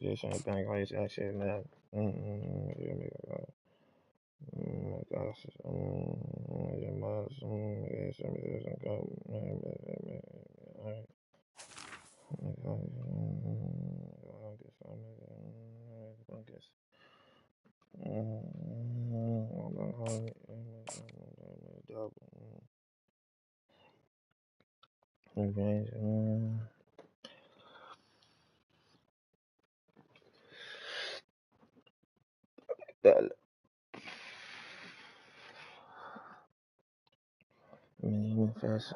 Magician, bank race, that shit, man. Oh my gosh.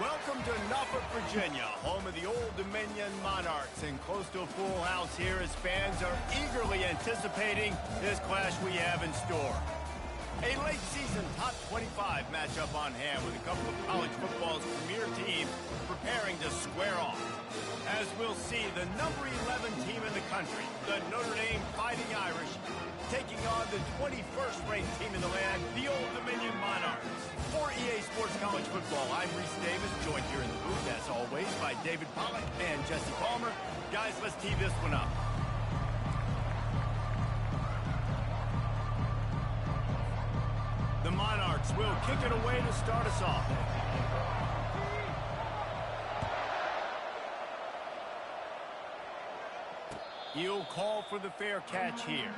Welcome to Norfolk, Virginia, home of the Old Dominion Monarchs, and close to a full house here as fans are eagerly anticipating this clash we have in store. A late-season top 25 matchup on hand with a couple of college football's premier teams preparing to square off. As we'll see, the number 11 team in the country, the Notre Dame Fighting Irish, taking on the 21st ranked team in the land, the Old Dominion Monarchs. For EA Sports College Football, I'm Reese Davis, joined here in the booth, as always, by David Pollack and Jesse Palmer. Guys, let's tee this one up. The Monarchs will kick it away to start us off. He'll call for the fair catch here.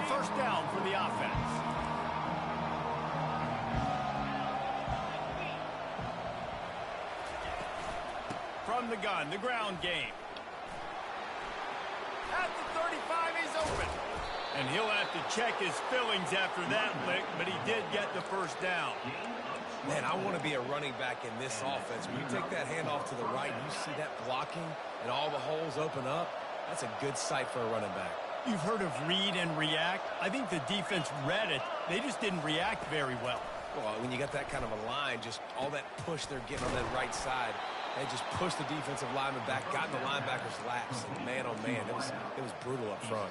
First down for the offense. From the gun, the ground game. At the 35, he's open. And he'll have to check his fillings after that lick, but he did get the first down. Man, I want to be a running back in this offense. When you take that handoff to the right, you see that blocking and all the holes open up. That's a good sight for a running back. You've heard of read and react. I think the defense read it. They just didn't react very well. Well, when you got that kind of a line, just all that push they're getting on that right side, they just pushed the defensive lineman back, got in the linebacker's laps, and man, oh man, it was brutal up front.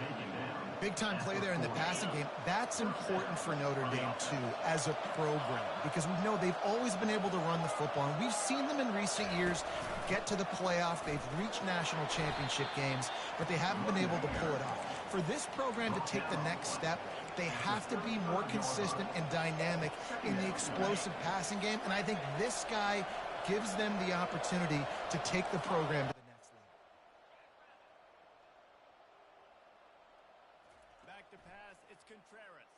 Big-time play there in the passing game. That's important for Notre Dame, too, as a program, because we know they've always been able to run the football, and we've seen them in recent years get to the playoff. They've reached national championship games, but they haven't been able to pull it off. For this program to take the next step, they have to be more consistent and dynamic in the explosive passing game, and I think this guy gives them the opportunity to take the program to the next level. Back to pass, it's Contreras.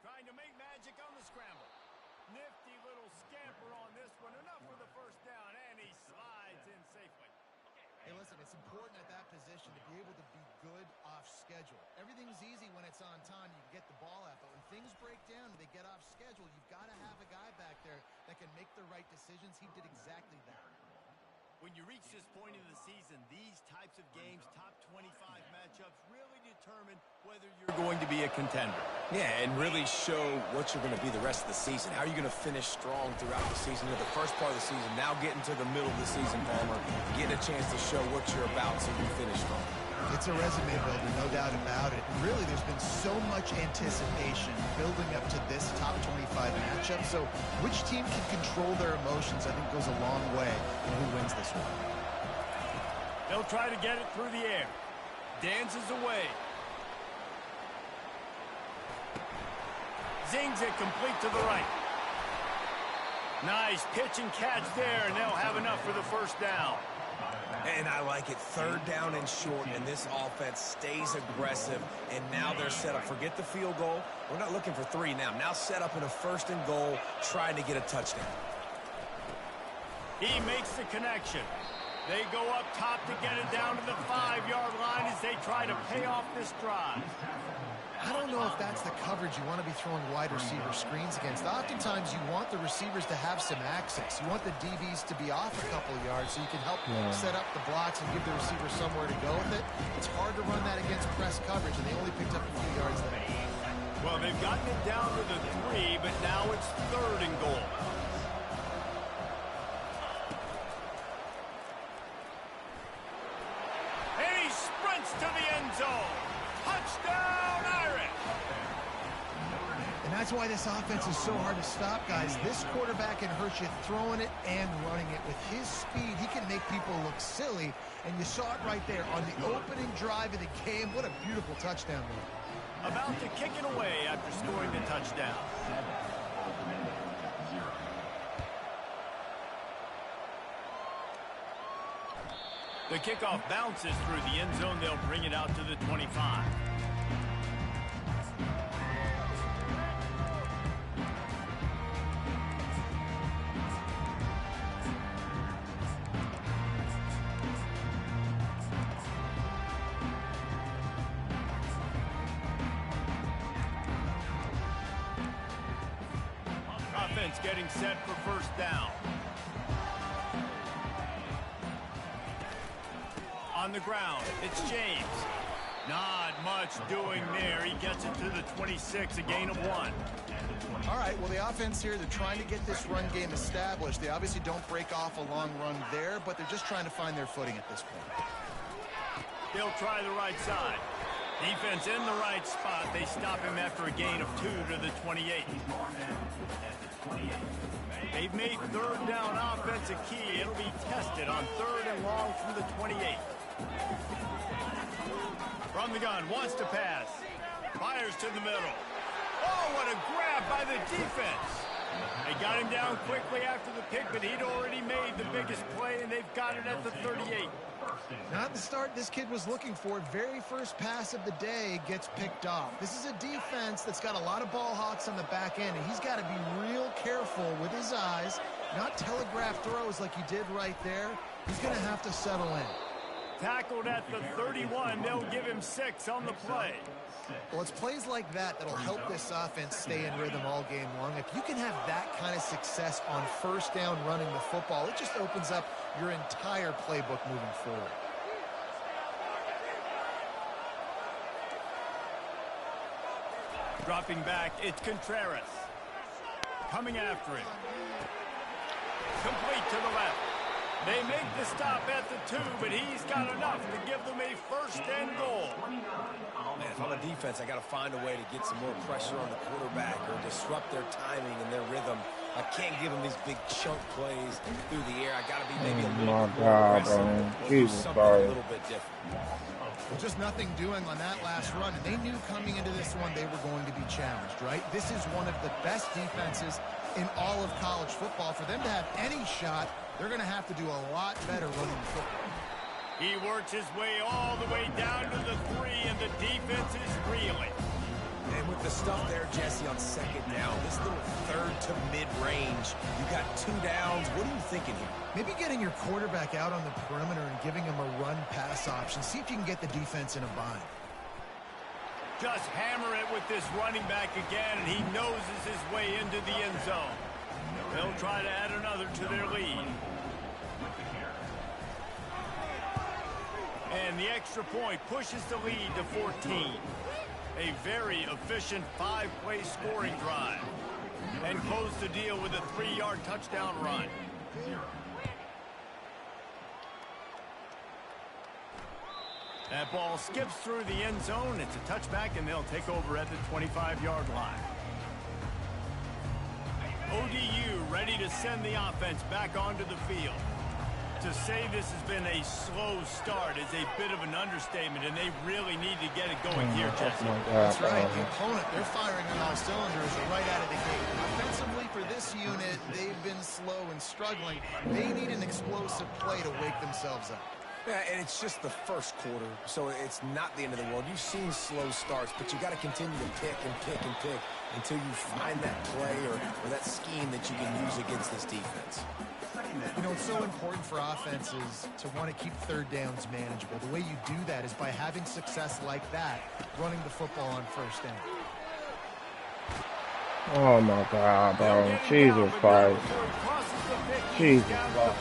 Trying to make magic on the scramble. Nifty little scamper on this one. Enough for the first down, and he slides in safely. Hey, listen, it's important at that position to be able to be good off schedule. Everything's easy when it's on time. You can get the ball out, but when things break down and they get off schedule, you've got to have a guy back there that can make the right decisions. He did exactly that. When you reach this point in the season, these types of games, top 25 matchups, really determine whether you're going to be a contender. Yeah, and really show what you're going to be the rest of the season. How are you going to finish strong throughout the season? The first part of the season, now getting to the middle of the season, Palmer, getting a chance to show what you're about so you finish strong. It's a resume builder, no doubt about it. And really, there's been so much anticipation building up to this top 25 matchup. So which team can control their emotions, I think, goes a long way in who wins this one. They'll try to get it through the air. Dances away. Zings it complete to the right. Nice pitch and catch there, and they'll have enough for the first down. And I like it. Third down and short, and this offense stays aggressive, and now they're set up. Forget the field goal. We're not looking for three now. Now set up in a first and goal, trying to get a touchdown. He makes the connection. They go up top to get it down to the 5-yard line as they try to pay off this drive. I don't know if that's the coverage you want to be throwing wide receiver screens against. Oftentimes, you want the receivers to have some access. You want the DBs to be off a couple of yards so you can help set up the blocks and give the receiver somewhere to go with it. It's hard to run that against press coverage, and they only picked up a few yards there. Well, they've gotten it down to the 3, but now it's 3rd and goal. And he sprints to the end zone. Touchdown, Irish! And that's why this offense is so hard to stop, guys. This quarterback can hurt you throwing it and running it. With his speed, he can make people look silly. And you saw it right there on the opening drive of the game. What a beautiful touchdown run. About to kick it away after scoring the touchdown. The kickoff bounces through the end zone. They'll bring it out to the 25. Offense getting set for first down. On the ground, it's James. Not much doing there. He gets it to the 26, a gain of 1. All right, well, the offense here, they're trying to get this run game established. They obviously don't break off a long run there, but they're just trying to find their footing at this point. They'll try the right side. Defense in the right spot. They stop him after a gain of 2 to the 28. They've made 3rd down offense a key. It'll be tested on 3rd and long from the 28. From the gun, wants to pass. Fires to the middle. Oh, what a grab by the defense. They got him down quickly after the pick, but he'd already made the biggest play, and they've got it at the 38. Not the start this kid was looking for. Very first pass of the day gets picked off. This is a defense that's got a lot of ball hawks on the back end, and he's got to be real careful with his eyes, not telegraph throws like he did right there. He's going to have to settle in. Tackled at the 31. They'll give him 6 on the play. Well, it's plays like that that'll help this offense stay in rhythm all game long. If you can have that kind of success on first down running the football, it just opens up your entire playbook moving forward. Dropping back, it's Contreras. Coming after him. Complete to the left. They make the stop at the 2, but he's got enough to give them a 1st and goal. Man, if I'm a defense, I got to find a way to get some more pressure on the quarterback or disrupt their timing and their rhythm. I can't give them these big chunk plays through the air. I got to be maybe a little bit more aggressive. Do something a little bit different. Well, just nothing doing on that last run, and they knew coming into this one they were going to be challenged, right? This is one of the best defenses in all of college football. For them to have any shot, they're going to have to do a lot better running the football. He works his way all the way down to the 3, and the defense is reeling. And with the stuff there, Jesse, on 2nd down, this little 3rd to mid-range, you got 2 downs. What are you thinking here? Maybe getting your quarterback out on the perimeter and giving him a run-pass option. See if you can get the defense in a bind. Just hammer it with this running back again, and he noses his way into the end zone. They'll try to add another to their lead. And the extra point pushes the lead to 14. A very efficient 5-play scoring drive. And close the deal with a 3-yard touchdown run. That ball skips through the end zone. It's a touchback, and they'll take over at the 25-yard line. ODU ready to send the offense back onto the field. To say this has been a slow start is a bit of an understatement, and they really need to get it going here, Jesse. That's right. The opponent, they're firing on all cylinders right out of the gate. Offensively, for this unit, they've been slow and struggling. They need an explosive play to wake themselves up. Yeah, and it's just the first quarter, so it's not the end of the world. You've seen slow starts, but you got to continue to pick and pick and pick until you find that play or that scheme that you can use against this defense. You know, it's so important for offenses to want to keep third downs manageable. The way you do that is by having success like that, running the football on first down. Oh my God, bro. Jesus Christ. Jesus Christ.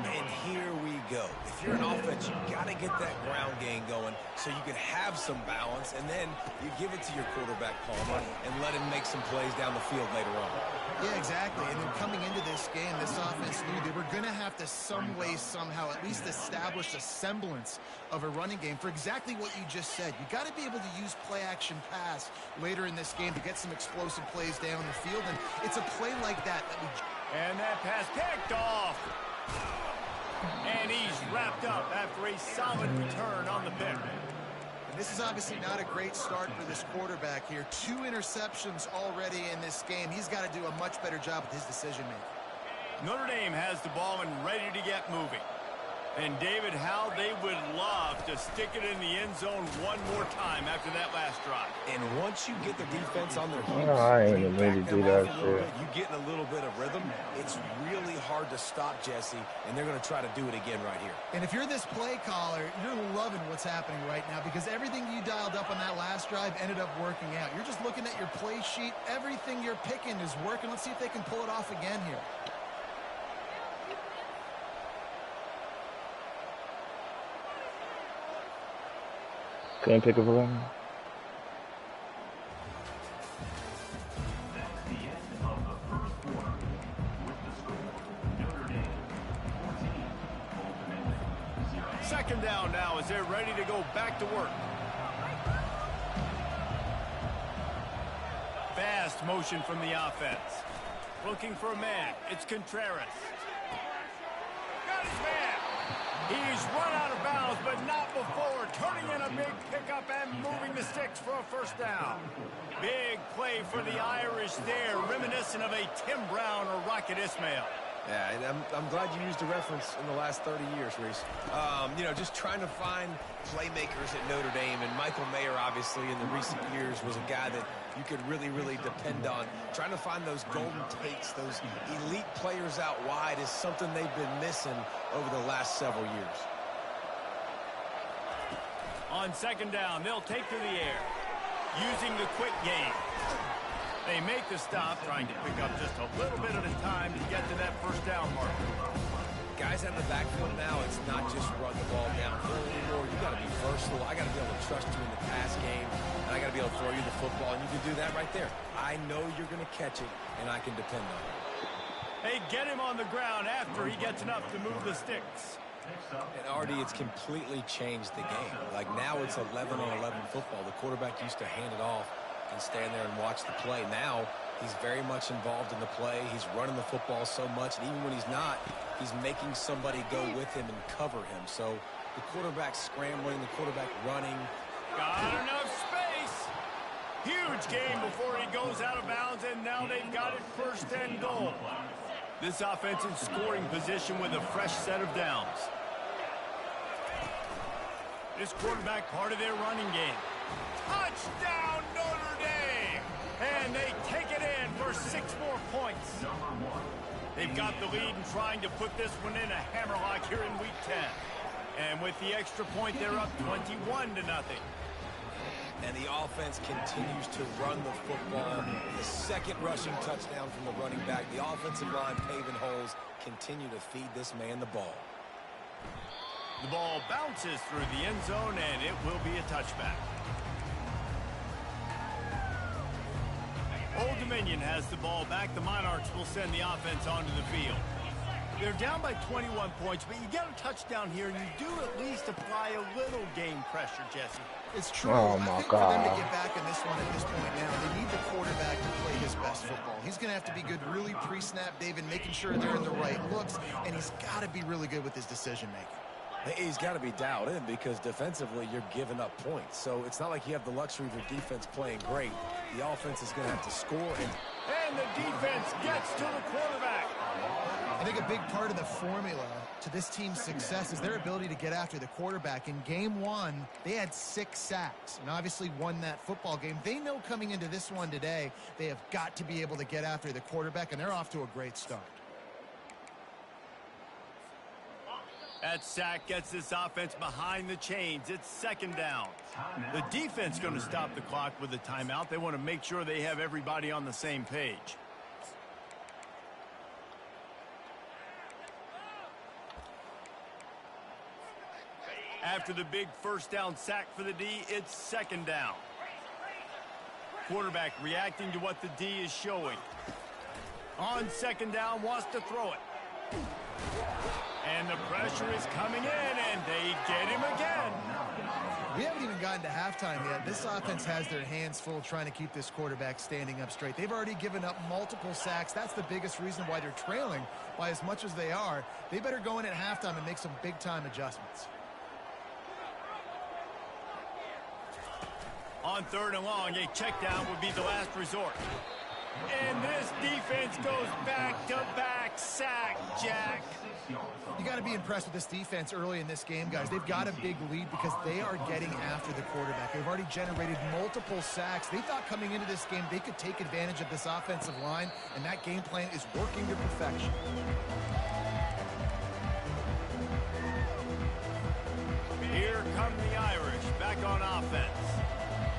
And here we go. If you're an offense, you got to get that ground game going so you can have some balance, and then you give it to your quarterback, Palmer, and let him make some plays down the field later on. Yeah, exactly. And then coming into this game, this offense knew they were going to have to some way, somehow, at least establish a semblance of a running game for exactly what you just said. You got to be able to use play-action pass later in this game to get some explosive plays down the field, and it's a play like that we... And that pass picked off. And he's wrapped up after a solid return on the pick. And this is obviously not a great start for this quarterback here. 2 interceptions already in this game. He's got to do a much better job with his decision-making. Notre Dame has the ball and ready to get moving. And, David, how they would love to stick it in the end zone one more time after that last drive. And once you get the defense on their heels, I ain't even ready to do that shit. You get in a little bit of rhythm, it's really hard to stop, Jesse, and they're going to try to do it again right here. And if you're this play caller, you're loving what's happening right now because everything you dialed up on that last drive ended up working out. You're just looking at your play sheet. Everything you're picking is working. Let's see if they can pull it off again here. Couldn't pick up a run. Second down now as they're ready to go back to work. Fast motion from the offense. Looking for a man. It's Contreras. Got his man. He's run out of bounds, but not before turning in a big pickup and moving the sticks for a first down. Big play for the Irish there, reminiscent of a Tim Brown or Rocket Ismail. Yeah, and I'm glad you used a reference in the last 30 years, Reese. You know, just trying to find playmakers at Notre Dame, and Michael Mayer, obviously, in the recent years, was a guy that you could really, really depend on. Trying to find those golden takes, those elite players out wide is something they've been missing over the last several years. On second down, they'll take to the air, using the quick game. They make the stop, trying to pick up just a little bit at a time to get to that first down mark. Guys out of the backfield now, it's not just run the ball downhill anymore. You got to be versatile. I got to be able to trust you in the pass game, and I got to be able to throw you the football, and you can do that right there. I know you're going to catch it, and I can depend on it. They get him on the ground after he gets enough to move the sticks. And, Artie, it's completely changed the game. Like, now it's 11-on-11 football. The quarterback used to hand it off and stand there and watch the play. Now he's very much involved in the play. He's running the football so much, and even when he's not, he's making somebody go with him and cover him. So the quarterback scrambling, the quarterback running. Got enough space. Huge game before he goes out of bounds, and now they've got it first and goal. This offense in scoring position with a fresh set of downs. This quarterback part of their running game. Touchdown, Notre Dame! And they take it in for 6 more points. They've got the lead and trying to put this one in a hammerlock here in Week 10. And with the extra point, they're up 21-0. And the offense continues to run the football. The second rushing touchdown from the running back. The offensive line paving holes, continue to feed this man the ball. The ball bounces through the end zone, and it will be a touchback. Old Dominion has the ball back. The Monarchs will send the offense onto the field. They're down by 21 points, but you get a touchdown here, and you do at least apply a little game pressure, Jesse. It's true. Oh, I my think for them to God. get back in this one at this point now, they need the quarterback to play his best football. He's going to have to be good really pre-snap, David, making sure they're in the right looks, and he's got to be really good with his decision-making. He's got to be dialed in because defensively you're giving up points. So it's not like you have the luxury of your defense playing great. The offense is going to have to score. And the defense gets to the quarterback. I think a big part of the formula to this team's success is their ability to get after the quarterback. In game one, they had 6 sacks and obviously won that football game. They know coming into this one today, they have got to be able to get after the quarterback, and they're off to a great start. That sack gets this offense behind the chains. It's second down. The defense going to stop the clock with a timeout. They want to make sure they have everybody on the same page. After the big first down sack for the D, it's second down. Quarterback reacting to what the D is showing. On second down, wants to throw it. And the pressure is coming in, and they get him again. We haven't even gotten to halftime yet. This offense has their hands full trying to keep this quarterback standing up straight. They've already given up multiple sacks. That's the biggest reason why they're trailing by as much as they are. They better go in at halftime and make some big-time adjustments. On third and long, a check down would be the last resort. And this defense goes back-to-back sack, Jack. You got to be impressed with this defense early in this game, guys. They've got a big lead because they are getting after the quarterback. They've already generated multiple sacks. They thought coming into this game they could take advantage of this offensive line, and that game plan is working to perfection. Here come the Irish back on offense.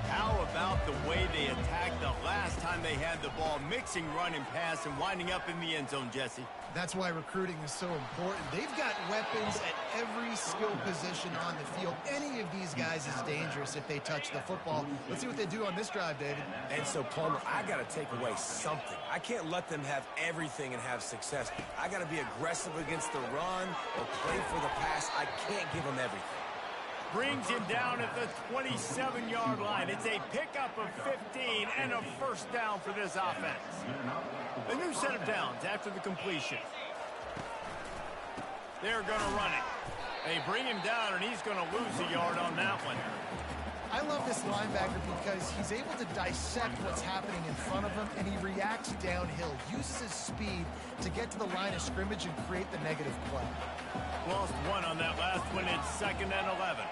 How about the way they attacked the last time they had the ball, mixing run and pass and winding up in the end zone, Jesse? That's why recruiting is so important. They've got weapons at every skill position on the field. Any of these guys is dangerous if they touch the football. Let's see what they do on this drive, David. And so, Palmer, I got to take away something. I can't let them have everything and have success. I got to be aggressive against the run or play for the pass. I can't give them everything. Brings him down at the 27-yard line. It's a pickup of 15 and a first down for this offense. A new set of downs after the completion. They're going to run it. They bring him down, and he's going to lose a yard on that one. I love this linebacker because he's able to dissect what's happening in front of him, and he reacts downhill, uses his speed to get to the line of scrimmage and create the negative play. Lost one on that last one. It's second and 11.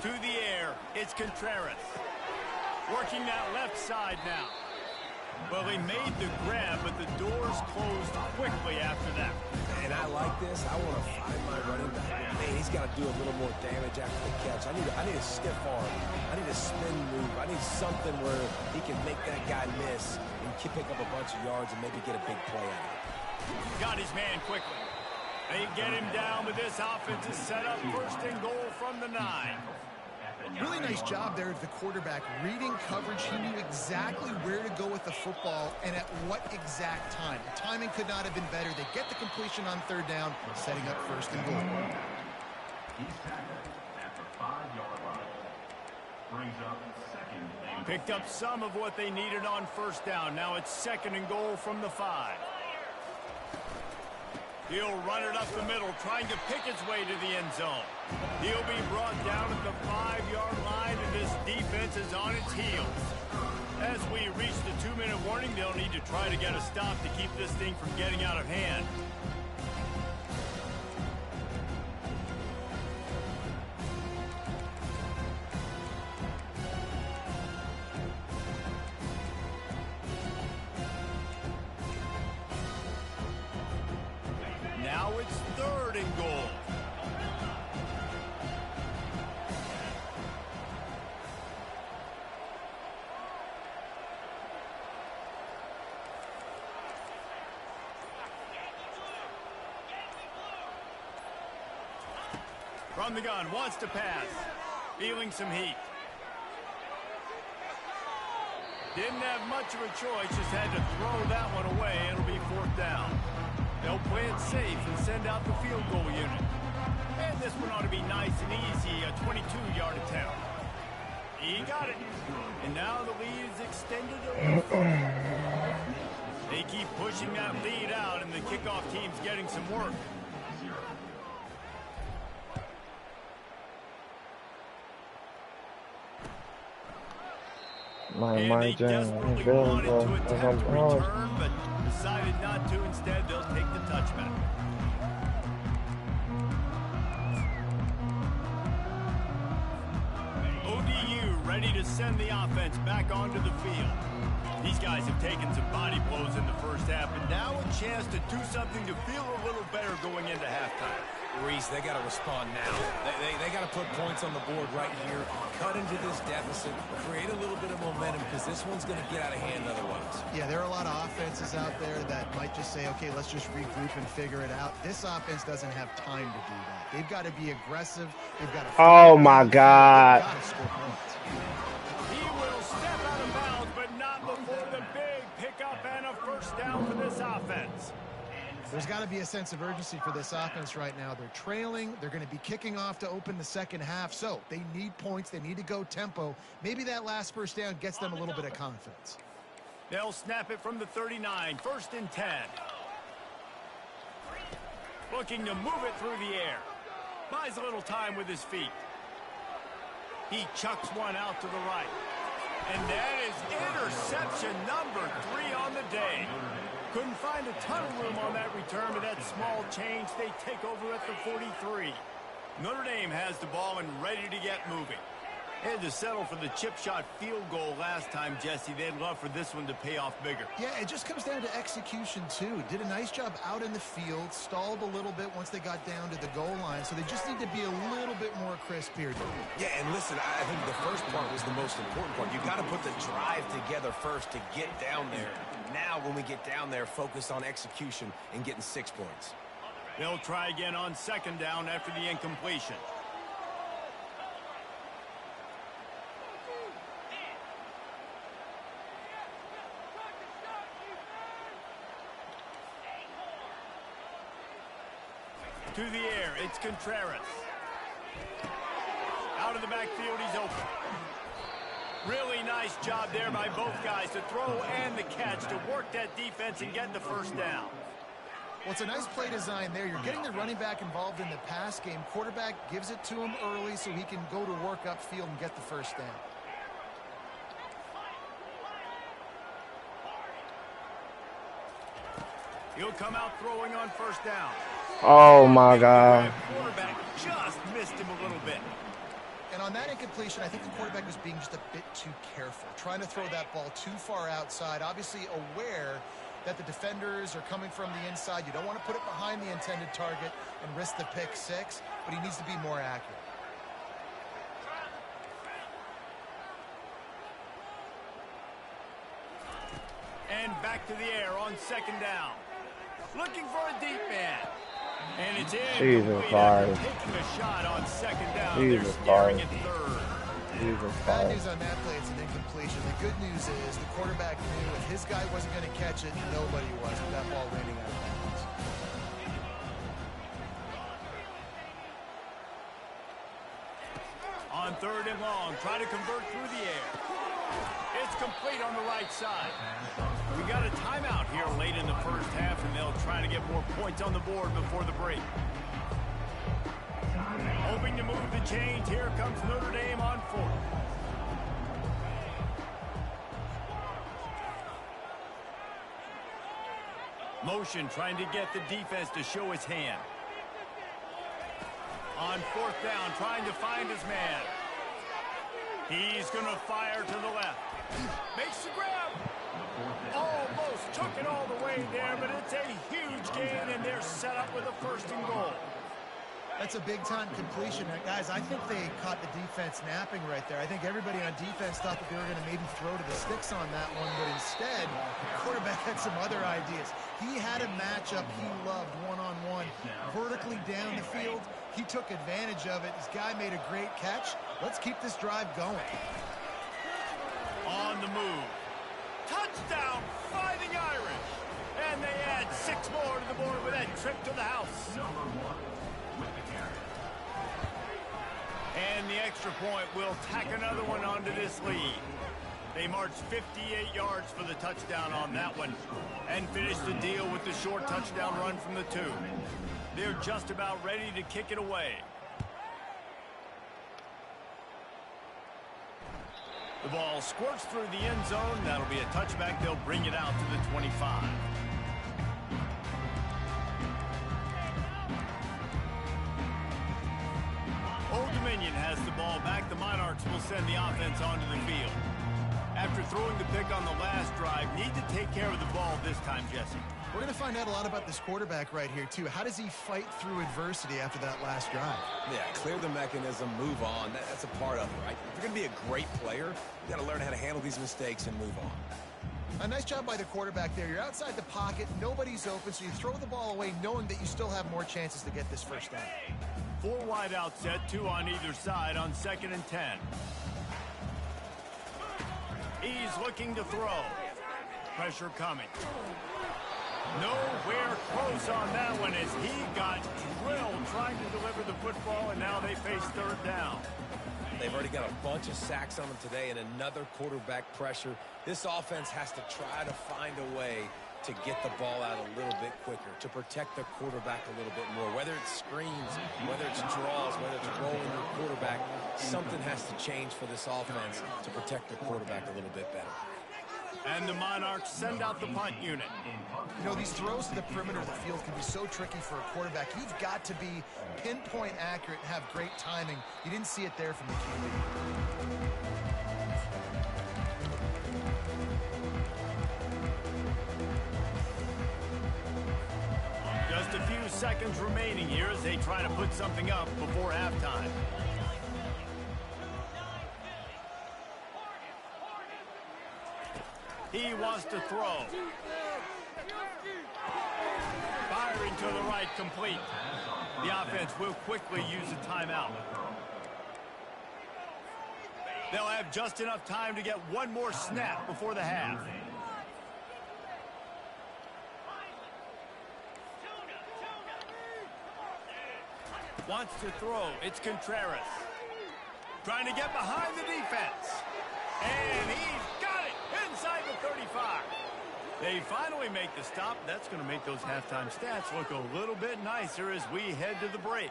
To the air, it's Contreras. Working that left side now. Well, he made the grab, but the doors closed quickly after that. And I like this. I want to find my running back. Man, he's got to do a little more damage after the catch. I need a stiff arm. I need a spin move. I need something where he can make that guy miss and pick up a bunch of yards and maybe get a big play out of it. Got his man quickly. They get him down with this offense is set up first and goal from the 9. Really nice job there of the quarterback. Reading coverage, he knew exactly where to go with the football and at what exact time. The timing could not have been better. They get the completion on third down, setting up first and goal. He's tackled at the 5-yard line. Brings up second and Picked up some of what they needed on first down. Now it's second and goal from the 5. He'll run it up the middle, trying to pick his way to the end zone. He'll be brought down at the 5-yard line, and this defense is on its heels. As we reach the 2-minute warning, they'll need to try to get a stop to keep this thing from getting out of hand. Now it's third and goal. From the gun, wants to pass. Feeling some heat. Didn't have much of a choice, just had to throw that one away. It'll be fourth down. They'll play it safe and send out the field goal unit. And this one ought to be nice and easy, a 22-yard attempt. He got it. And now the lead is extended a little further. They keep pushing that lead out, and the kickoff team's getting some work. And my they jam. desperately Bills, wanted to as attempt I'm a lost. return, but decided not to. Instead, they'll take the touchback. ODU ready to send the offense back onto the field. These guys have taken some body blows in the first half, and now a chance to do something to feel a little better going into halftime. Reese, they got to respond now. They got to put points on the board right here, cut into this deficit, create a little bit of momentum, because this one's going to get out of hand otherwise. Yeah, there are a lot of offenses out there that might just say, okay, let's just regroup and figure it out. This offense doesn't have time to do that. They've got to be aggressive. They've got to. Oh my God. They've got to score points. He will step out of bounds, but not before the big pickup and a first down for this offense. There's got to be a sense of urgency for this offense right now. They're trailing. They're going to be kicking off to open the second half. So they need points. They need to go tempo. Maybe that last first down gets them a little bit of confidence. They'll snap it from the 39, 1st and 10. Looking to move it through the air. Buys a little time with his feet. He chucks one out to the right. And that is interception number 3 on the day. Couldn't find a ton of room on that return, but that small change, they take over at the 43. Notre Dame has the ball and ready to get moving. They had to settle for the chip shot field goal last time, Jesse. They'd love for this one to pay off bigger. Yeah, it just comes down to execution, too. Did a nice job out in the field, stalled a little bit once they got down to the goal line, so they just need to be a little bit more crisp here. Yeah, and listen, I think the first part was the most important part. You've got to put the drive together first to get down there. Now, when we get down there, focus on execution and getting 6 points. They'll try again on 2nd down after the incompletion. To the air, it's Contreras. Out of the backfield, he's open. Really nice job there by both guys to throw and the catch to work that defense and get the first down. Well, it's a nice play design there. You're getting the running back involved in the pass game. Quarterback gives it to him early so he can go to work upfield and get the first down. He'll come out throwing on 1st down. Oh my God. Quarterback just missed him a little bit. And on that incompletion, I think the quarterback was being just a bit too careful, trying to throw that ball too far outside, obviously aware that the defenders are coming from the inside. You don't want to put it behind the intended target and risk the pick 6, but he needs to be more accurate. And back to the air on 2nd down. Looking for a deep man. And it's in. Jesus Christ. Taking a shot on 2nd down. Jesus They're staring Christ. at 3rd. Jesus Bad Christ. news on that play, it's an incompletion. The good news is the quarterback knew if his guy wasn't going to catch it, nobody was with that ball landing out of bounds. On 3rd and long, try to convert through the air. It's complete on the right side. We got a timeout here late in the first half, and they'll try to get more points on the board before the break. Hoping to move the chains. Here comes Notre Dame on 4th. Motion trying to get the defense to show his hand. On 4th down, trying to find his man. He's going to fire to the left. Makes the grab. Almost took it all the way there, but it's a huge gain, and they're set up with a 1st and goal. That's a big-time completion. Guys, I think they caught the defense napping right there. I think everybody on defense thought that they were going to maybe throw to the sticks on that one, but instead, the quarterback had some other ideas. He had a matchup he loved one-on-one, vertically down the field. He took advantage of it. His guy made a great catch. Let's keep this drive going. On the move. Touchdown, Fighting Irish. And they add 6 more to the board with that trip to the house. And the extra point will tack another one onto this lead. They marched 58 yards for the touchdown on that one and finished the deal with the short touchdown run from the 2. They're just about ready to kick it away. The ball squirts through the end zone. That'll be a touchback. They'll bring it out to the 25. Old Dominion has the ball back. The Monarchs will send the offense onto the field. After throwing the pick on the last drive, need to take care of the ball this time, Jesse. We're going to find out a lot about this quarterback right here, too. How does he fight through adversity after that last drive? Yeah, clear the mechanism, move on. That's a part of it, right? If you're going to be a great player, you got to learn how to handle these mistakes and move on. A nice job by the quarterback there. You're outside the pocket, nobody's open, so you throw the ball away knowing that you still have more chances to get this first down. 4 wide out set, 2 on either side on 2nd and 10. He's looking to throw. Pressure coming. Nowhere close on that one as he got drilled trying to deliver the football, and now they face 3rd down. They've already got a bunch of sacks on them today and another quarterback pressure. This offense has to try to find a way to get the ball out a little bit quicker, to protect their quarterback a little bit more. Whether it's screens, whether it's draws, whether it's rolling your quarterback, something has to change for this offense to protect their quarterback a little bit better. And the Monarchs send out the punt unit. You know, these throws to the perimeter of the field can be so tricky for a quarterback. You've got to be pinpoint accurate and have great timing. You didn't see it there from the QB. Just a few seconds remaining here as they try to put something up before halftime. He wants to throw. Firing to the right, complete. The offense will quickly use a timeout. They'll have just enough time to get one more snap before the half. Wants to throw. It's Contreras. Trying to get behind the defense. And he's got it inside the 35. They finally make the stop. That's going to make those halftime stats look a little bit nicer as we head to the break.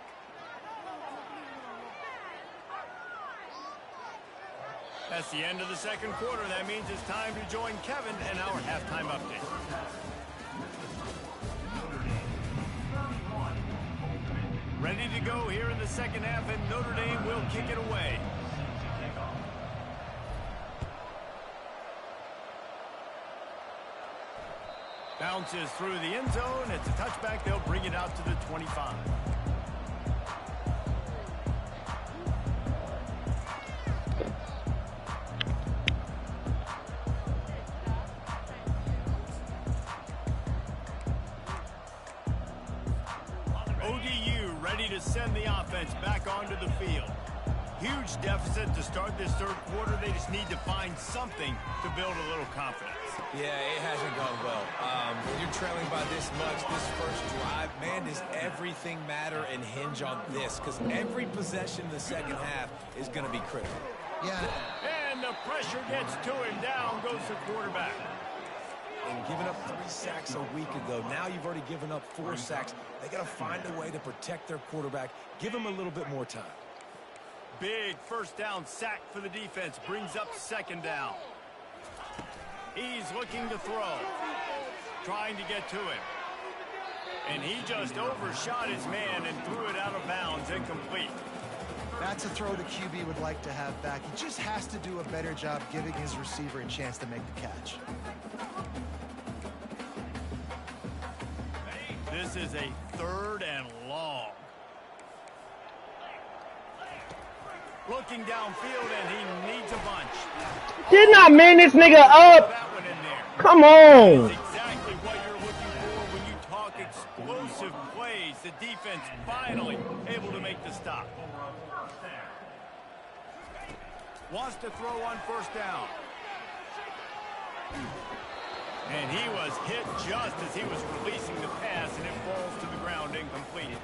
That's the end of the 2nd quarter. That means it's time to join Kevin and our halftime update. Ready to go here in the 2nd half, and Notre Dame will kick it away. Bounces through the end zone. It's a touchback. They'll bring it out to the 25. ODU ready to send the offense back onto the field. Huge deficit to start this 3rd quarter. They just need to find something to build a little confidence. Yeah, it hasn't gone well. When you're trailing by this much, this first drive, man, does everything matter and hinge on this? Because every possession in the 2nd half is going to be critical. Yeah. And the pressure gets to him. Down goes the quarterback. And giving up 3 sacks a week ago, now you've already given up 4 sacks. They got to find a way to protect their quarterback. Give him a little bit more time. Big 1st down sack for the defense. Brings up 2nd down. He's looking to throw. Trying to get to him. And he just overshot his man and threw it out of bounds. Incomplete. That's a throw the QB would like to have back. He just has to do a better job giving his receiver a chance to make the catch. This is a 3rd and long. Looking downfield, and he needs a bunch. Did not man this nigga up. That one in there. Come on. That's exactly what you're looking for when you talk explosive plays. The defense finally able to make the stop. Wants to throw on 1st down. And he was hit just as he was releasing the pass, and it falls to the ground incomplete.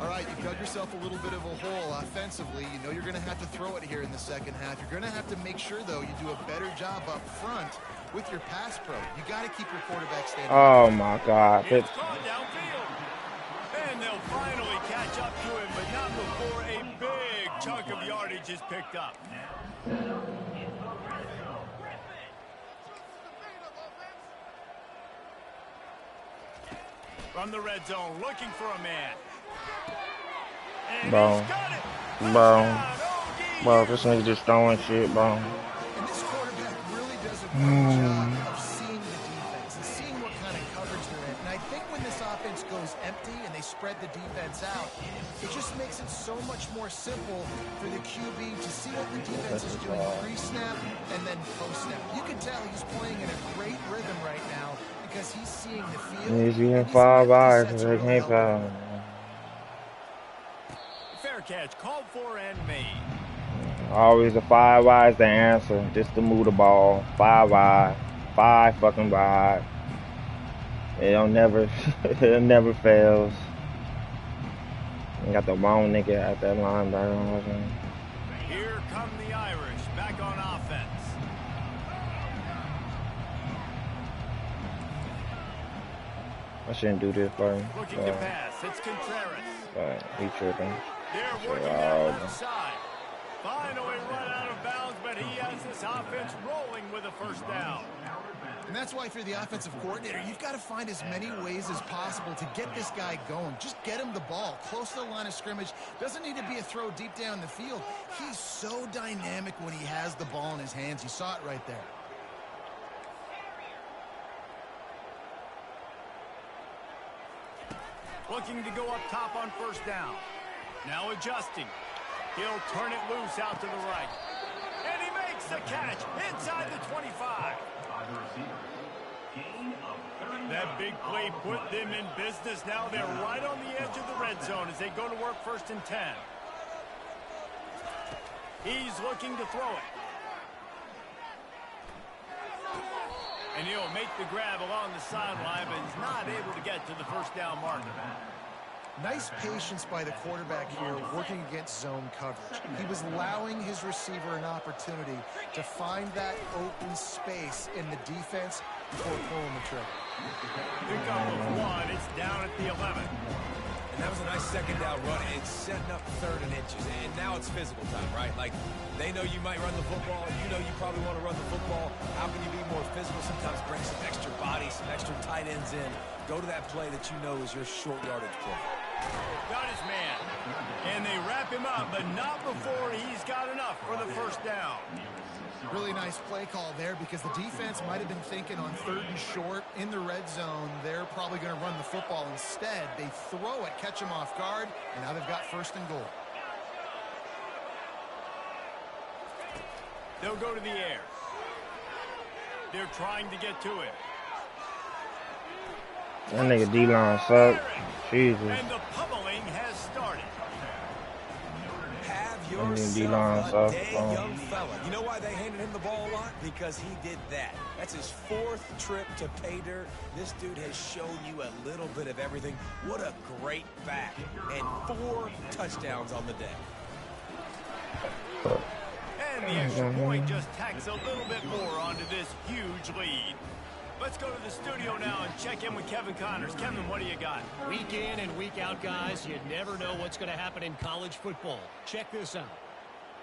All right, you've dug yourself a little bit of a hole offensively. You know you're going to have to throw it here in the 2nd half. You're going to have to make sure, though, you do a better job up front with your pass pro. You got to keep your quarterback standing. Oh, my God. It's caught downfield. And they'll finally catch up to him, but not before a big chunk of yardage is picked up. From the red zone, looking for a man. And Bro. he's got it. Bro, this nigga just throwing shit, bro. And this quarterback really does a great job of seeing the defense and seeing what kind of coverage they're in. And I think when this offense goes empty and they spread the defense out, it just makes it so much more simple for the QB to see what the defense is doing pre-snap and then post-snap. You can tell he's playing in a great rhythm right now because he's seeing the field. He's using 5 eyes, so they can't foul. Fair catch, called for and made. Always the 5 eyes the answer, just to move the ball. 5 eyes, 5 fucking eyes. It never fails. You got the wrong nigga at that linebacker. Here come the Irish, back on offense. I shouldn't do this, bro. Looking to pass, it's Contreras. But he tripping. They're working down left side. Finally run out of bounds, but he has this offense rolling with a first down. And that's why if you're the offensive coordinator, you've got to find as many ways as possible to get this guy going. Just get him the ball close to the line of scrimmage. Doesn't need to be a throw deep down the field. He's so dynamic when he has the ball in his hands. You saw it right there. Looking to go up top on first down. Now adjusting. He'll turn it loose out to the right. And he makes the catch inside the 25. That big play put them in business. Now they're right on the edge of the red zone as they go to work 1st and 10. He's looking to throw it. And he'll make the grab along the sideline, but he's not able to get to the first down marker. Nice patience by the quarterback here working against zone coverage. He was allowing his receiver an opportunity to find that open space in the defense before pulling the trigger. Pick up of 1, it's down at the 11. And that was a nice second down run. It's setting up 3rd and inches. And now it's physical time, right? Like, they know you might run the football. You know you probably want to run the football. How can you be more physical? Sometimes bring some extra body, some extra tight ends in. Go to that play that you know is your short yardage play. Got his man. And they wrap him up, but not before he's got enough for the first down. Really nice play call there because the defense might have been thinking on 3rd and short in the red zone. They're probably going to run the football instead. They throw it, catch him off guard, and now they've got 1st and goal. They'll go to the air. They're trying to get to it. That nigga D-line suck. Jesus. And the pummeling has started. Have D-line yourself a day, young fella. You know why they handed him the ball a lot? Because he did that. That's his 4th trip to pay dirt. This dude has shown you a little bit of everything. What a great back. And 4 touchdowns on the day. And the extra point just tacks a little bit more onto this huge lead. Let's go to the studio now and check in with Kevin Connors. Kevin, what do you got? Week in and week out, guys, you never know what's going to happen in college football. Check this out.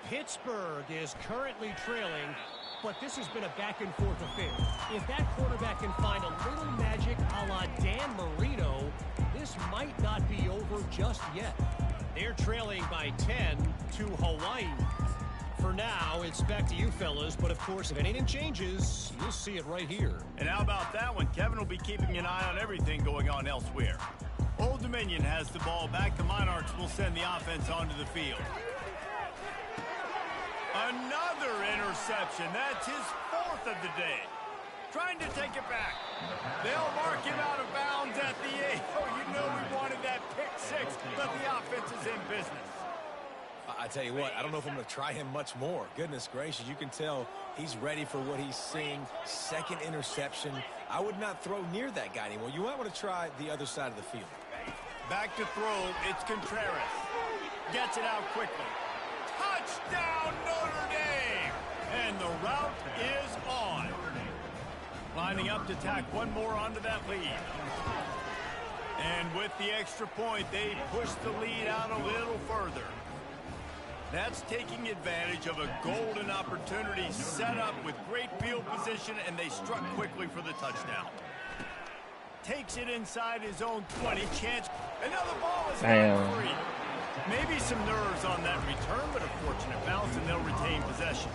Pittsburgh is currently trailing, but this has been a back-and-forth affair. If that quarterback can find a little magic a la Dan Marino, this might not be over just yet. They're trailing by 10 to Hawaii. For now, it's back to you fellas, but of course, if anything changes, you'll see it right here. And how about that one? Kevin will be keeping an eye on everything going on elsewhere. Old Dominion has the ball back. The Monarchs will send the offense onto the field. Another interception. That's his 4th of the day. Trying to take it back. They'll mark him out of bounds at the 8. Oh, you know we wanted that pick 6, but the offense is in business. I tell you what, I don't know if I'm going to try him much more. Goodness gracious, you can tell he's ready for what he's seeing. 2nd interception. I would not throw near that guy anymore. You might want to try the other side of the field. Back to throw, it's Contreras. Gets it out quickly. Touchdown, Notre Dame! And the route is on. Lining up to tack one more onto that lead. And with the extra point, they push the lead out a little further. That's taking advantage of a golden opportunity set up with great field position, and they struck quickly for the touchdown. Takes it inside his own 20. Chance. Another ball is not free. Maybe some nerves on that return, but a fortunate bounce, and they'll retain possession.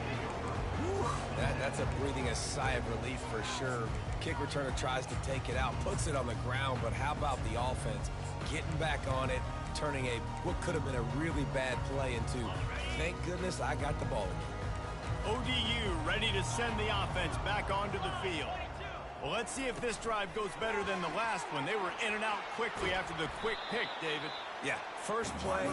That's a breathing a sigh of relief for sure. Kick returner tries to take it out, puts it on the ground, but how about the offense getting back on it, turning what could have been a really bad play into, thank goodness I got the ball again. ODU ready to send the offense back onto the field. Well, let's see if this drive goes better than the last one. They were in and out quickly after the quick pick, David. Yeah, first play,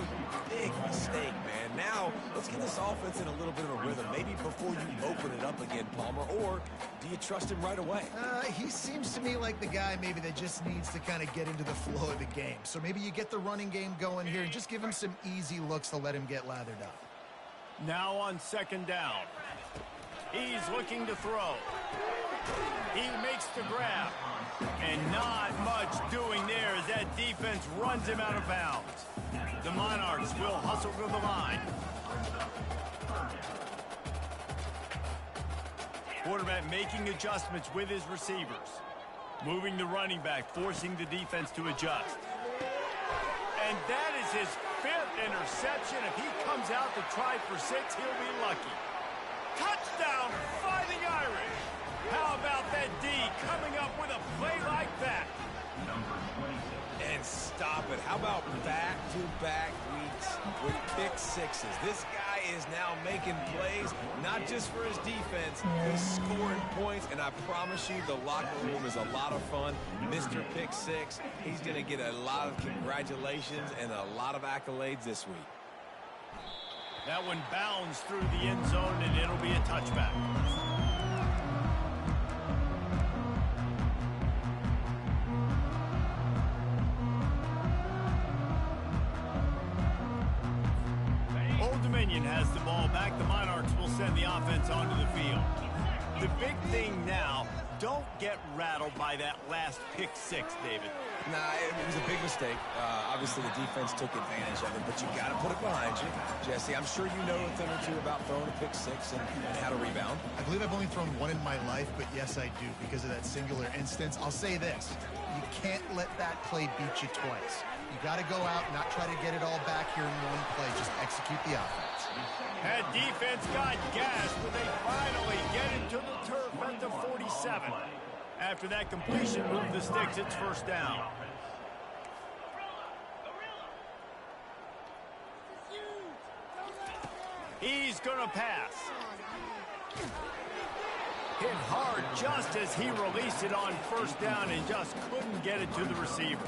big mistake, man. Now, let's get this offense in a little bit of a rhythm. Maybe before you open it up again, Palmer, or do you trust him right away? He seems to me like the guy maybe that just needs to kind of get into the flow of the game. So maybe you get the running game going here and just give him some easy looks to let him get lathered up. Now on second down. He's looking to throw. He makes the grab. And not much doing there as that defense runs him out of bounds. The Monarchs will hustle to the line. Quarterback making adjustments with his receivers. Moving the running back, forcing the defense to adjust. And that is his 5th interception. If he comes out to try for 6, he'll be lucky. Touchdown, Fighting Irish. How about that D coming up with a play like that? And stop it. How about back-to-back weeks with pick sixes? This guy is now making plays, not just for his defense. He's scoring points, and I promise you the locker room is a lot of fun. Mr. Pick Six, he's going to get a lot of congratulations and a lot of accolades this week. That one bounds through the end zone, and it'll be a touchback. Old Dominion has the ball back. The Monarchs will send the offense onto the field. The big thing now, don't get rattled by that last pick 6, David. Nah, it was a big mistake. Obviously, the defense took advantage of it, but you got to put it behind you. Jesse, I'm sure you know a thing or two about throwing a pick 6 and how to rebound. I believe I've only thrown one in my life, but yes, I do because of that singular instance. I'll say this. You can't let that play beat you twice. You got to go out and not try to get it all back here in one play. Just execute the offense. That defense got gas, but they finally get into the turf at the 47. After that completion, move the sticks, it's first down. He's going to pass. Hit hard just as he released it on first down and just couldn't get it to the receiver.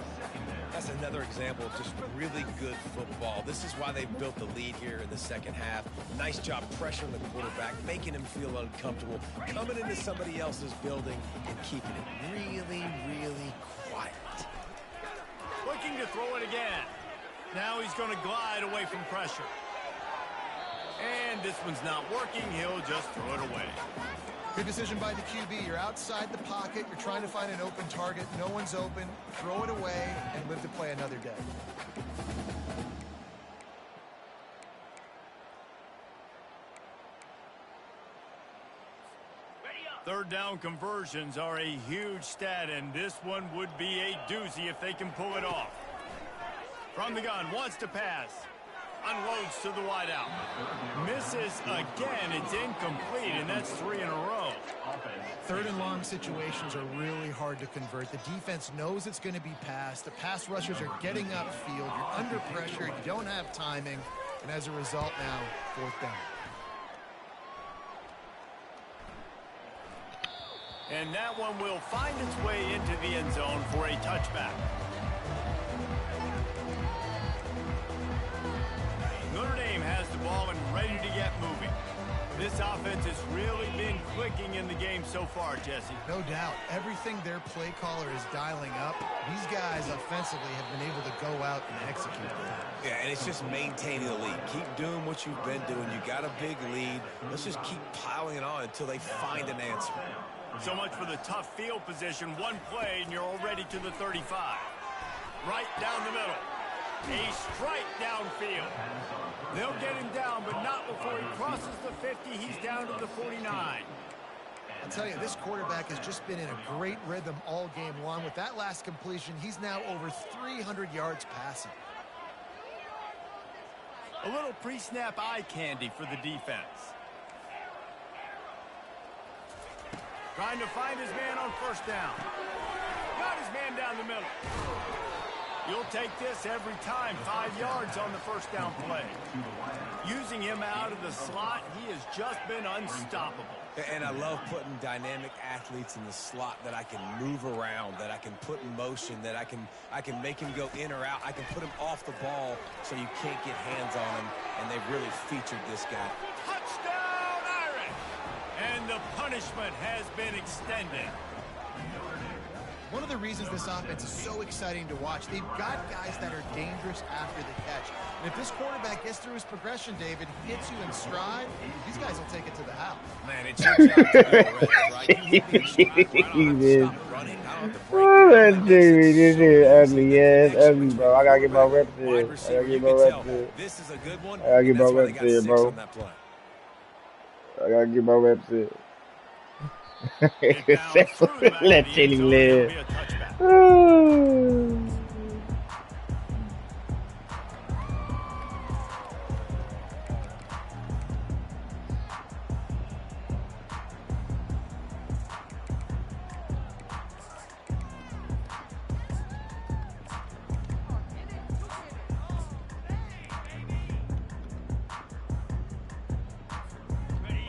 That's another example of just really good football. This is why they built the lead here in the second half. Nice job pressuring the quarterback, making him feel uncomfortable, coming into somebody else's building and keeping it really, really quiet. Looking to throw it again. Now he's going to glide away from pressure. And this one's not working. He'll just throw it away. Good decision by the QB. You're outside the pocket. You're trying to find an open target. No one's open. Throw it away and live to play another day. Third down conversions are a huge stat, and this one would be a doozy if they can pull it off. From the gun, wants to pass. Unloads to the wideout. Misses again. It's incomplete, and that's 3 in a row. Third and long situations are really hard to convert. The defense knows it's going to be passed. The pass rushers are getting upfield. You're under pressure. You don't have timing. And as a result now, fourth down. And that one will find its way into the end zone for a touchback. Notre Dame has the ball and ready to get moving. This offense has really been clicking in the game so far, Jesse. No doubt. Everything their play caller is dialing up, these guys offensively have been able to go out and execute. Yeah, and it's just maintaining the lead. Keep doing what you've been doing. You got a big lead. Let's just keep piling it on until they find an answer. So much for the tough field position. One play, and you're already to the 35. Right down the middle. A strike downfield. They'll get him down, but not before he crosses the 50. He's down to the 49. I'll tell you, this quarterback has just been in a great rhythm all game long. With that last completion, he's now over 300 yards passing. A little pre-snap eye candy for the defense. Trying to find his man on first down. Got his man down the middle. You'll take this every time. 5 yards on the first down play. Using him out of the slot, he has just been unstoppable. And I love putting dynamic athletes in the slot that I can move around, that I can put in motion, that I can make him go in or out. I can put him off the ball so you can't get hands on him, and they've really featured this guy. Touchdown, Irish! And the punishment has been extended. One of the reasons this offense is so exciting to watch, they've got guys that are dangerous after the catch. And if this quarterback gets through his progression, David, hits you in stride, these guys will take it to the house. Man, it's your job to do the rest, right? You hit me in stride, I don't have to stop running. I don't have to break. Oh, that's Jimmy. This is ugly. Yeah, it's ugly, bro. I gotta get my reps in. Wide I receiver, gotta you get my can reps tell in. this is a good one. I gotta get and my that's why they reps got in, 6 bro. on that play. I gotta get my reps in. It bounced through the back of Let the end Jenny zone. live. It'll be a touchback. Oh.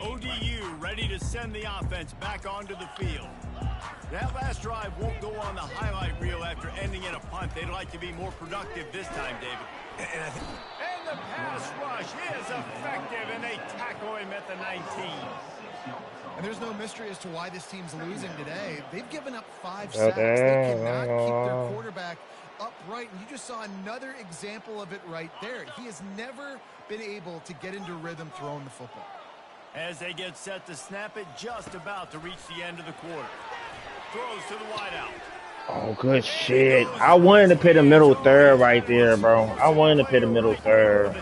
ODU ready to send the offense back onto the field. That last drive won't go on the highlight reel after ending in a punt. They'd like to be more productive this time, David. And the pass rush is effective, and they tackle him at the 19. And there's no mystery as to why this team's losing today. They've given up 5 sacks. They cannot keep their quarterback upright. And you just saw another example of it right there. He has never been able to get into rhythm throwing the football. As they get set to snap it, just about to reach the end of the quarter. Throws to the wideout. Oh, good shit. I wanted to put a middle third right there, bro. I wanted to put a middle third.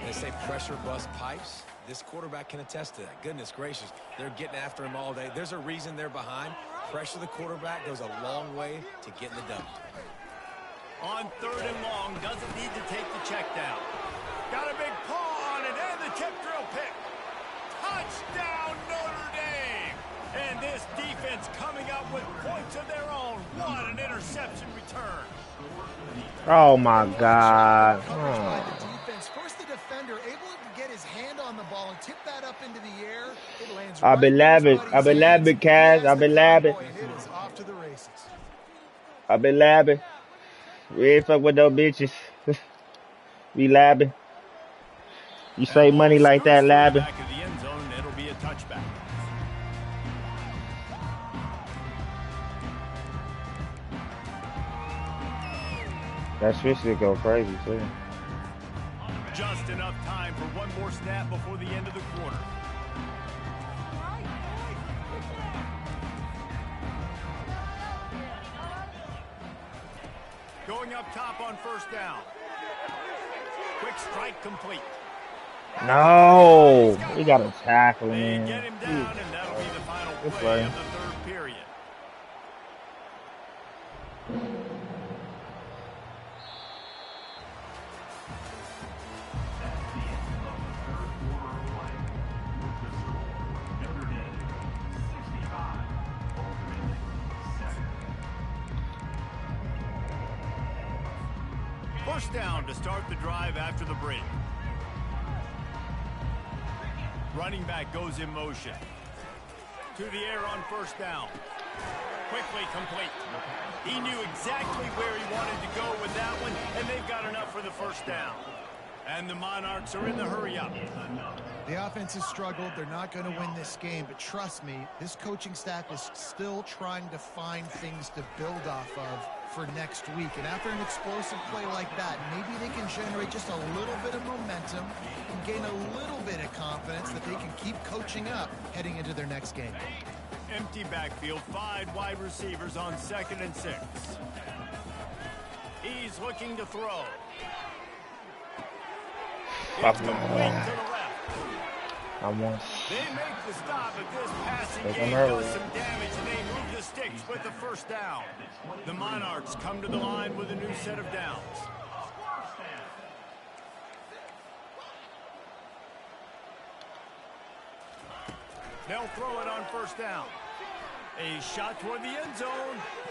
They say pressure bust pipes. This quarterback can attest to that. Goodness gracious. They're getting after him all day. There's a reason they're behind. Pressure the quarterback goes a long way to getting the dub. On 3rd and long, doesn't need to take the check down. Got a big paw on it, and the tip drill pick. Touchdown, Notre Dame! And this defense coming up with points of their own. What an interception return. Oh, my God. Coverage by the defense. First the defender able to get his hand on the ball and tip that up into the air. It lands I've been labbing. I've been labbing, Cass. I've been labbing. It is off to the races. I've been labbing. We ain't fuck with no bitches. We labbing. You save money like that, labbing. Back of the end zone, and it'll be a touchback. That switch should go crazy, too. Just enough time for one more snap before the end of the quarter. Going up top on first down. Quick strike complete. No. We got to tackle They him. get him down, and that'll be the final This play way. of the 3rd period. First down to start the drive after the break. Running back goes in motion. To the air on first down. Quickly complete. He knew exactly where he wanted to go with that one, and they've got enough for the first down. And the Monarchs are in the hurry-up. The offense has struggled. They're not going to win this game, but trust me, this coaching staff is still trying to find things to build off of for next week. And after an explosive play like that, maybe they can generate just a little bit of momentum and gain a little bit of confidence that they can keep coaching up heading into their next game. Empty backfield, 5 wide receivers on 2nd and 6. He's looking to throw. Fuck It's my complete God. to the left. I want. They make the stop, but this passing Take game him early. does some damage, and they move the sticks with the first down. The Monarchs come to the line with a new set of downs. They'll throw it on first down. A shot toward the end zone.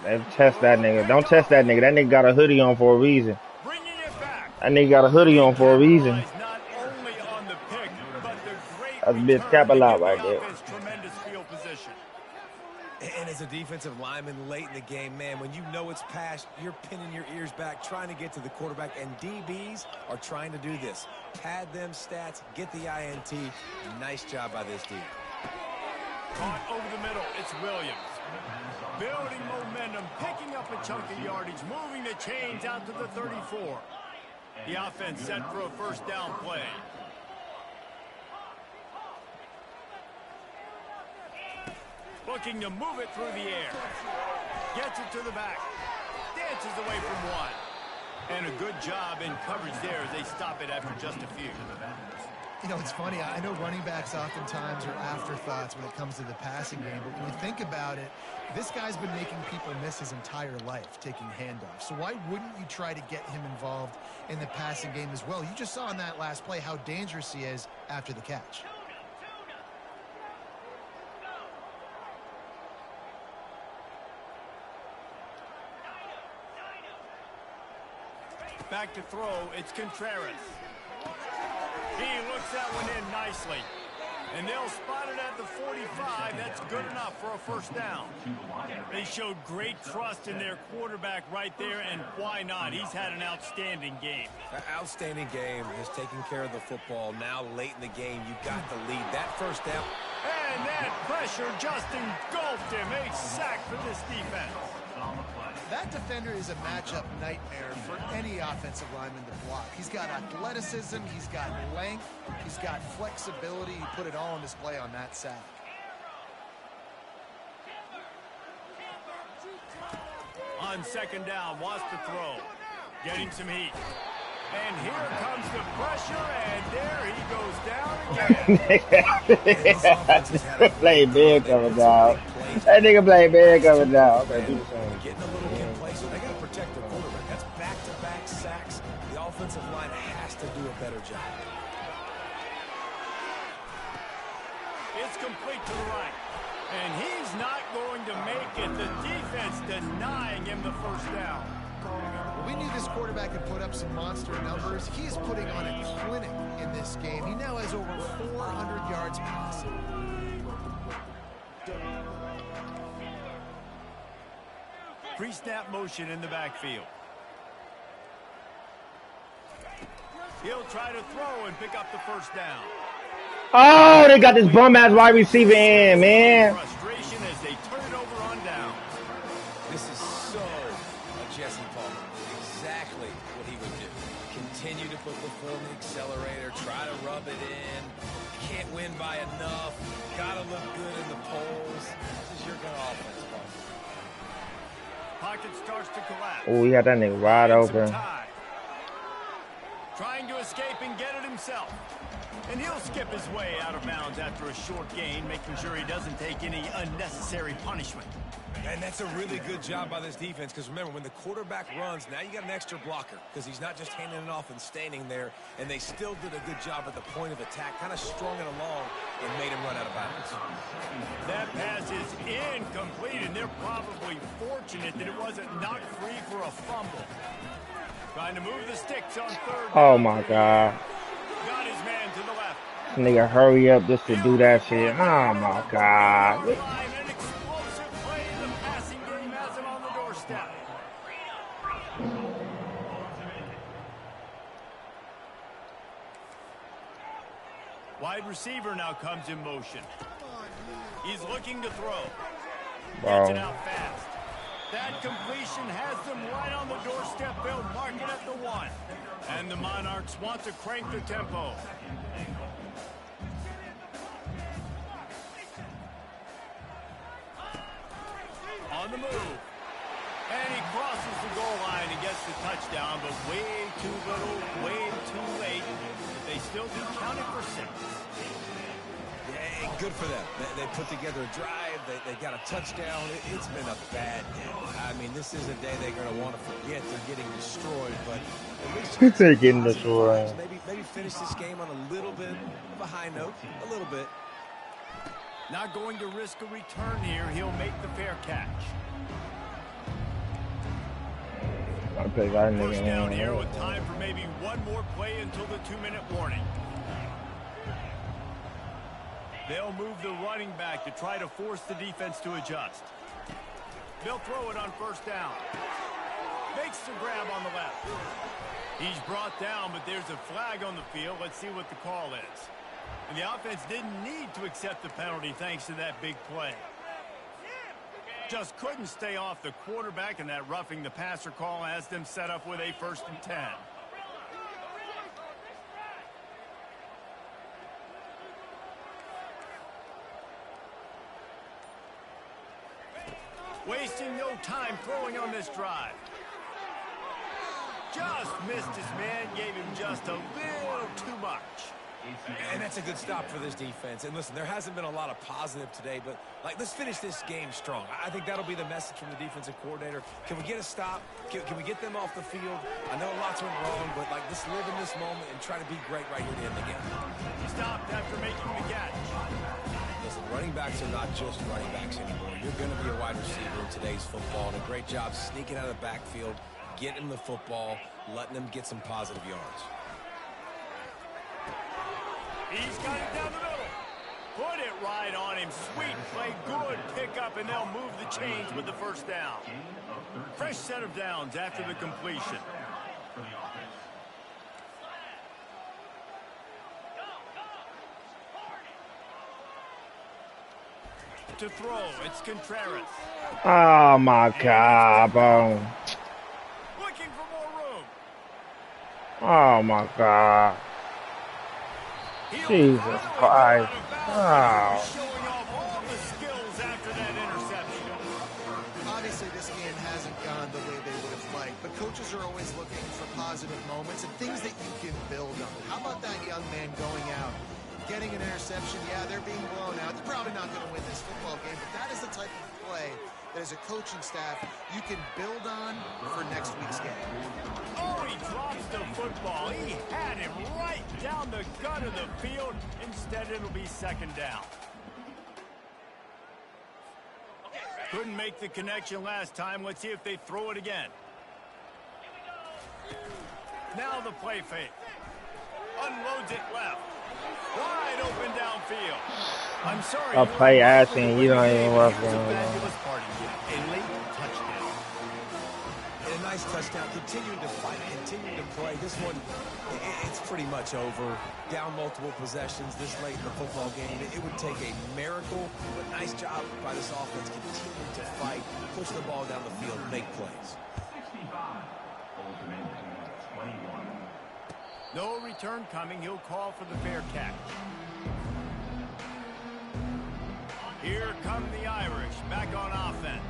They test that nigga. Don't test that nigga. That nigga got a hoodie on for a reason. Bringing it back. That nigga got a hoodie on for a reason. Not only on the pick, but the great That's a bitch return cap a to lot give the right there. offense tremendous field position. And as a defensive lineman late in the game, man, when you know it's past, you're pinning your ears back, trying to get to the quarterback, and DBs are trying to do this. Pad them stats, get the INT. Nice job by this D. Caught over the middle, it's Williams. Building momentum, picking up a chunk of yardage, moving the chains out to the 34. The offense set for a first down play. Looking to move it through the air. Gets it to the back. Dances away from one. And a good job in coverage there as they stop it after just a few. You know, it's funny. I know running backs oftentimes are afterthoughts when it comes to the passing game, but when you think about it, this guy's been making people miss his entire life taking handoffs. So why wouldn't you try to get him involved in the passing game as well? You just saw in that last play how dangerous he is after the catch. Back to throw, it's Contreras. He looks that one in nicely. And they'll spot it at the 45. That's good enough for a first down. They showed great trust in their quarterback right there, and why not? He's had an outstanding game. Outstanding game, has taken care of the football. Now late in the game, you got the lead. That first down. And that pressure just engulfed him. A sack for this defense. That defender is a matchup nightmare for any offensive lineman to block. He's got athleticism, he's got length, he's got flexibility. He put it all on display on that sack. On second down, wants to throw. Getting some heat. And here comes the pressure, and there he goes down again. Play big coming down. That nigga play big coming down. Getting a little in play, so they got to protect their quarterback. That's back-to-back sacks. The offensive line has to do a better job. It's complete to the right. And he's not going to make it. The defense denying him the first down. We knew this quarterback could put up some monster numbers. He's putting on a clinic in this game. He now has over 400 yards passing. Pre-snap motion in the backfield. He'll try to throw and pick up the first down. Oh, they got this bum-ass wide receiver in, man. Frustration as they turn it over on down. This is so a Jesse Palmer. Exactly what he would do. Continue to put the foot in the accelerator, try to rub it in. Can't win by enough. Gotta look good in the polls. This is your kind of offense, Palmer. Pocket starts to collapse. Oh, he got that nigga wide open. Trying to escape and get it himself. And he'll skip his way out of bounds after a short gain, making sure he doesn't take any unnecessary punishment. And that's a really good job by this defense, because remember, when the quarterback runs, now you got an extra blocker, because he's not just handing it off and standing there, and they still did a good job at the point of attack, kind of strung it along and made him run out of bounds. That pass is incomplete, and they're probably fortunate that it wasn't knocked free for a fumble. Trying to move the sticks on third. Oh my God. Got his man to the left. Nigga, hurry up just to do that shit. Oh my God. An explosive play in the passing game has him on the doorstep. Wide receiver now comes in motion. He's looking to throw. Gets it Bro. out fast. That completion has them right on the doorstep. They'll mark it at the 1. And the Monarchs want to crank the tempo. On the move. And he crosses crosses the goal line and gets the touchdown, but way too little, way too late. But they still do count it for 6. Yeah, good for them. They put together a drive. They got a touchdown. It's been a bad day. I mean, this is a day they're going to want to forget. They're getting destroyed, but at least they're getting destroyed. Maybe finish this game on a little bit of a high note, a little bit. Not going to risk a return here. He'll make the fair catch. Push down here with time for maybe one more play until the 2-minute warning. They'll move the running back to try to force the defense to adjust. They'll throw it on first down. Makes the grab on the left. He's brought down, but there's a flag on the field. Let's see what the call is. And the offense didn't need to accept the penalty thanks to that big play. Just couldn't stay off the quarterback, and that roughing the passer call has them set up with a 1st and 10. Wasting no time throwing on this drive. Just missed his man, gave him just a little too much. And that's a good stop for this defense. And listen, there hasn't been a lot of positive today, but let's finish this game strong. I think that'll be the message from the defensive coordinator. Can we get a stop? Can we get them off the field? I know lots went wrong, but let's live in this moment and try to be great right here at the end of the game. He stopped after making the catch. Listen, running backs are not just running backs anymore. You're going to be a wide receiver in today's football, and a great job sneaking out of the backfield, getting the football, letting them get some positive yards. He's got it down the middle. Put it right on him. Sweet play, good pickup, and they'll move the chains with the 1st down. Fresh set of downs after the completion. To throw, it's Contreras. Oh my God, bro. Looking for more room. Oh my God. Jesus Christ. Oh. Showing off all the skills after that interception. Obviously, this game hasn't gone the way they would have liked, but coaches are always looking for positive moments and things that you can build on. How about that young man going out, getting an interception? Yeah, they're being blown out. They're probably not going to win this football game, but that is the type of play that as a coaching staff you can build on for next week's game. Oh, he drops the football. He had him right down the gut of the field. Instead, it'll be 2nd down. Couldn't make the connection last time. Let's see if they throw it again. Now the play fake. Unloads it left. Wide open downfield. I'm sorry. A play action, you don't even work on it. A late touchdown. And a nice touchdown. Continuing to fight, continuing to play. This one, it's pretty much over. Down multiple possessions this late in the football game. It would take a miracle, but nice job by this offense continuing to fight, push the ball down the field, make plays. 65. Old Dominion, 21. No return coming. He'll call for the fair catch. Here come the Irish back on offense.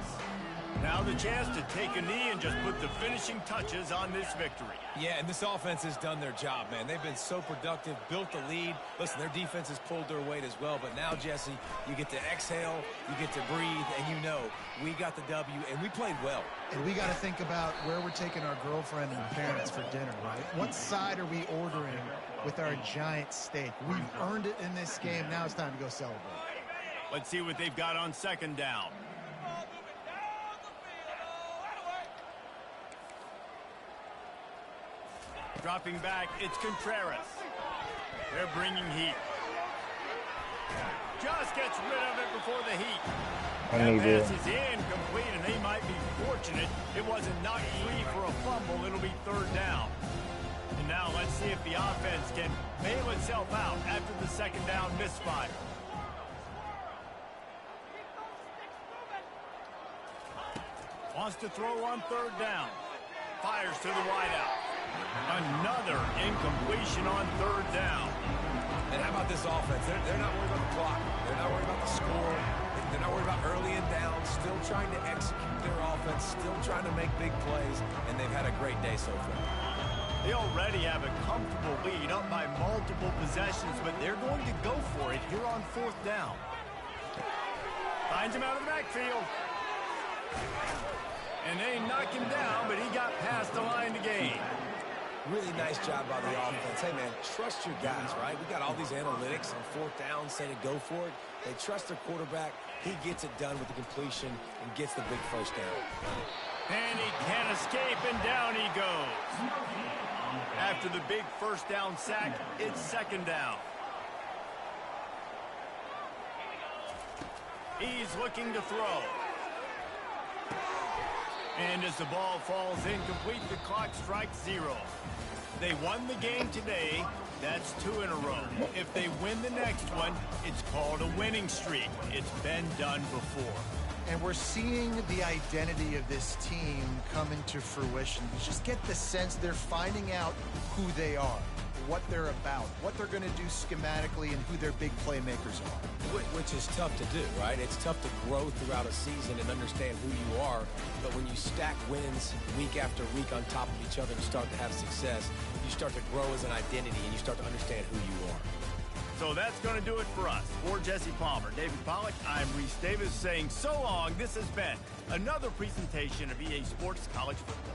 Now the chance to take a knee and just put the finishing touches on this victory. Yeah, and this offense has done their job, man. They've been so productive, built the lead. Listen, their defense has pulled their weight as well. But now, Jesse, you get to exhale, you get to breathe, and you know we got the W, and we played well. And we got to think about where we're taking our girlfriend and parents for dinner, right? What side are we ordering with our giant steak? We've earned it in this game. Now it's time to go celebrate. Let's see what they've got on 2nd down. Dropping back, it's Contreras. They're bringing heat. Just gets rid of it before the heat. That pass is incomplete, and they might be fortunate it wasn't knocked free for a fumble. It'll be 3rd down. And now let's see if the offense can bail itself out after the 2nd down misfire. Wants to throw on 3rd down. Fires to the wideout. Another incompletion on 3rd down. And how about this this offense, they're not worried about the clock. They're not worried about the score. They're not worried about early and down. Still trying to execute their offense. Still trying to make big plays. And they've had a great day so far. They already have a comfortable lead up by multiple possessions, but they're going to go for it here on 4th down. Finds him out of the backfield. And they knock him down, but he got past the line to gain. Really nice job by the offense. Hey, man, trust your guys, right? We got all these analytics on 4th down saying to go for it. They trust their quarterback. He gets it done with the completion and gets the big first down. And he can't escape, and down he goes. After the big first down sack, it's 2nd down. He's looking to throw. And as the ball falls incomplete, the clock strikes 0. They won the game today. That's 2 in a row. If they win the next one, it's called a winning streak. It's been done before. And we're seeing the identity of this team come into fruition. You just get the sense they're finding out who they are, what they're about, what they're going to do schematically, and who their big playmakers are. Which is tough to do, right? It's tough to grow throughout a season and understand who you are. But when you stack wins week after week on top of each other and start to have success, you start to grow as an identity and you start to understand who you are. So that's going to do it for us. For Jesse Palmer, David Pollack, I'm Reese Davis saying so long. This has been another presentation of EA Sports College Football.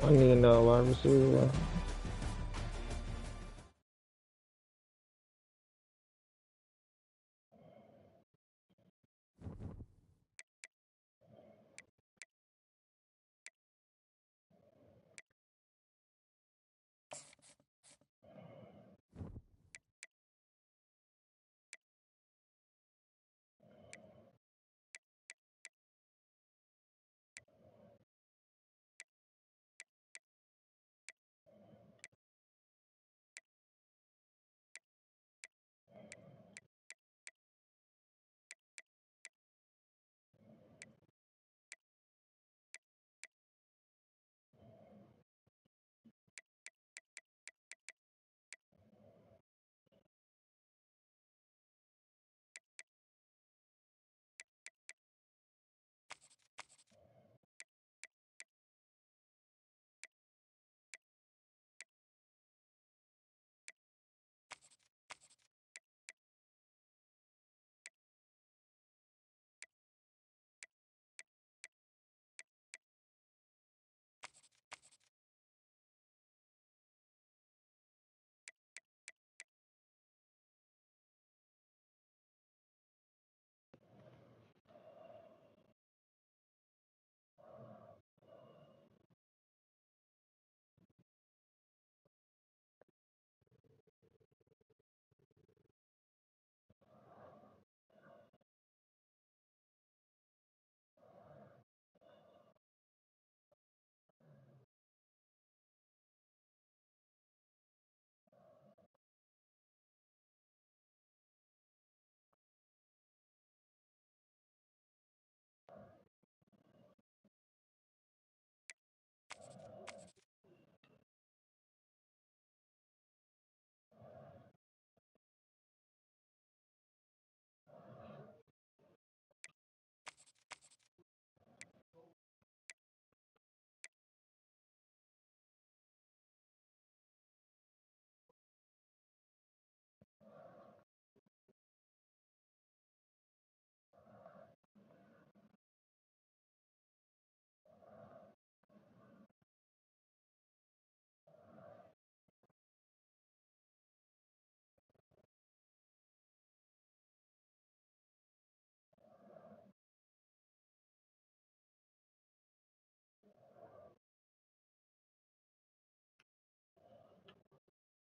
I need to know wide receiver.